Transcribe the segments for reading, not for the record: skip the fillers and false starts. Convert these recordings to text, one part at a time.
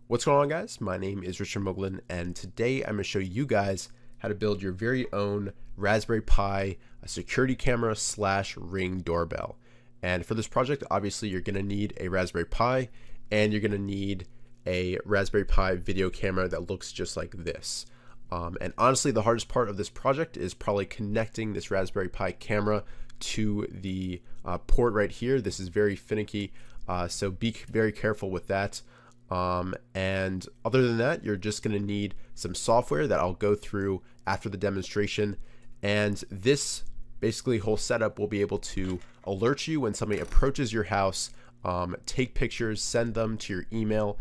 What's going on, guys? My name is Richard Moglen, and today I'm going to show you guys how to build your very own Raspberry Pi security camera / Ring doorbell. And for this project, obviously you're going to need a Raspberry Pi, and you're going to need a Raspberry Pi video camera that looks just like this. And honestly, the hardest part of this project is probably connecting this Raspberry Pi camera to the port right here. This is very finicky, so be very careful with that. And other than that, you're just going to need some software that I'll go through after the demonstration. And this basically whole setup will be able to alert you when somebody approaches your house, take pictures, send them to your email,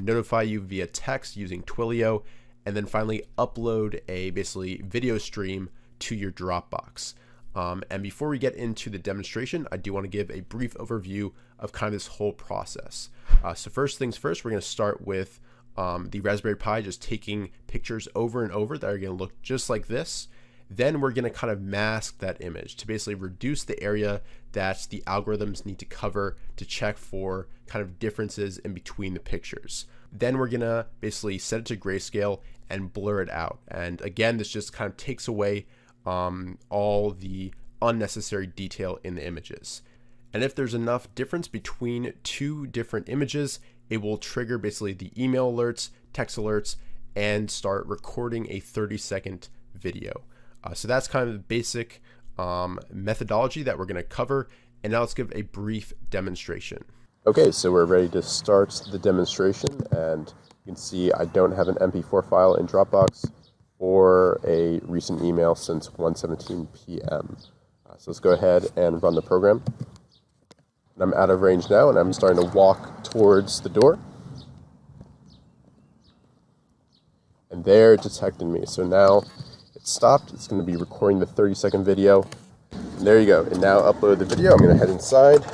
notify you via text using Twilio, and then finally upload a basically video stream to your Dropbox. And before we get into the demonstration, I do want to give a brief overview of kind of this whole process. So first things first, we're going to start with the Raspberry Pi just taking pictures over and over that are going to look just like this. Then we're going to kind of mask that image to basically reduce the area that the algorithms need to cover to check for kind of differences in between the pictures. Then we're going to basically set it to grayscale and blur it out. And again, this just kind of takes away all the unnecessary detail in the images. And if there's enough difference between two different images, it will trigger basically the email alerts, text alerts, and start recording a 30-second video. So that's kind of the basic methodology that we're going to cover. And now let's give a brief demonstration. Okay, so we're ready to start the demonstration, and you can see I don't have an MP4 file in Dropbox or a recent email since 1:17 p.m. So let's go ahead and run the program. And I'm out of range now, and I'm starting to walk towards the door. And there it detected me. So now it's stopped. It's going to be recording the 30-second video. And there you go. It now uploaded the video. I'm going to head inside.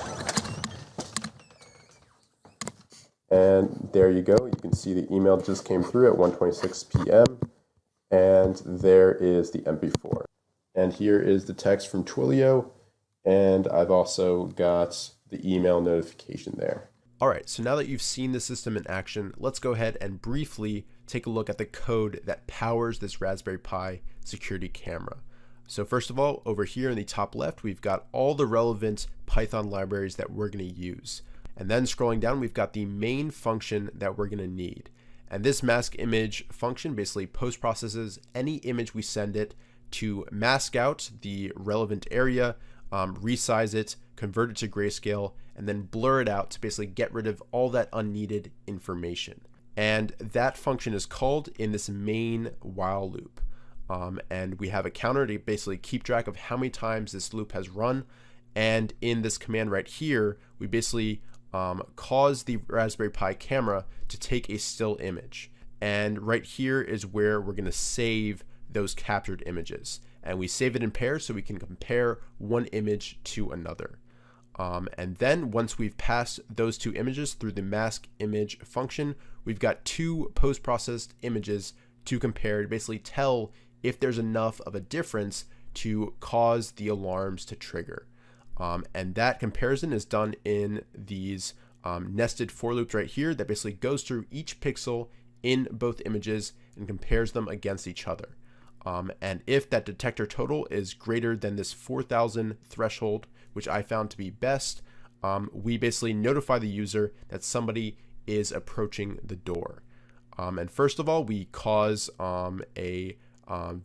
And there you go. You can see the email just came through at 1:26 p.m. And there is the MP4. And here is the text from Twilio. And I've also got the email notification there. All right, so now that you've seen the system in action, let's go ahead and briefly take a look at the code that powers this Raspberry Pi security camera. So first of all, over here in the top left, we've got all the relevant Python libraries that we're going to use. And then scrolling down, we've got the main function that we're going to need. And this mask image function basically post-processes any image we send it to mask out the relevant area, resize it, convert it to grayscale, and then blur it out to basically get rid of all that unneeded information. And that function is called in this main while loop. And we have a counter to basically keep track of how many times this loop has run. And in this command right here, we basically cause the Raspberry Pi camera to take a still image. And right here is where we're going to save those captured images. And we save it in pairs so we can compare one image to another. And then once we've passed those two images through the mask image function, we've got two post-processed images to compare to basically tell if there's enough of a difference to cause the alarms to trigger. And that comparison is done in these nested for loops right here that basically goes through each pixel in both images and compares them against each other. And if that detector total is greater than this 4,000 threshold, which I found to be best, we basically notify the user that somebody is approaching the door. And first of all, we cause a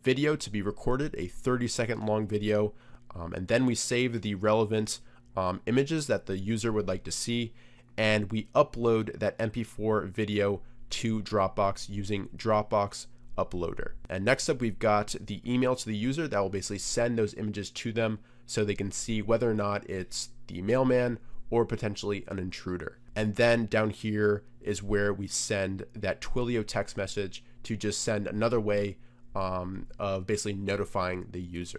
video to be recorded, a 30-second long video, and then we save the relevant images that the user would like to see, and we upload that MP4 video to Dropbox using Dropbox Uploader. And next up, we've got the email to the user that will basically send those images to them so they can see whether or not it's the mailman or potentially an intruder. And then down here is where we send that Twilio text message to just send another way of basically notifying the user.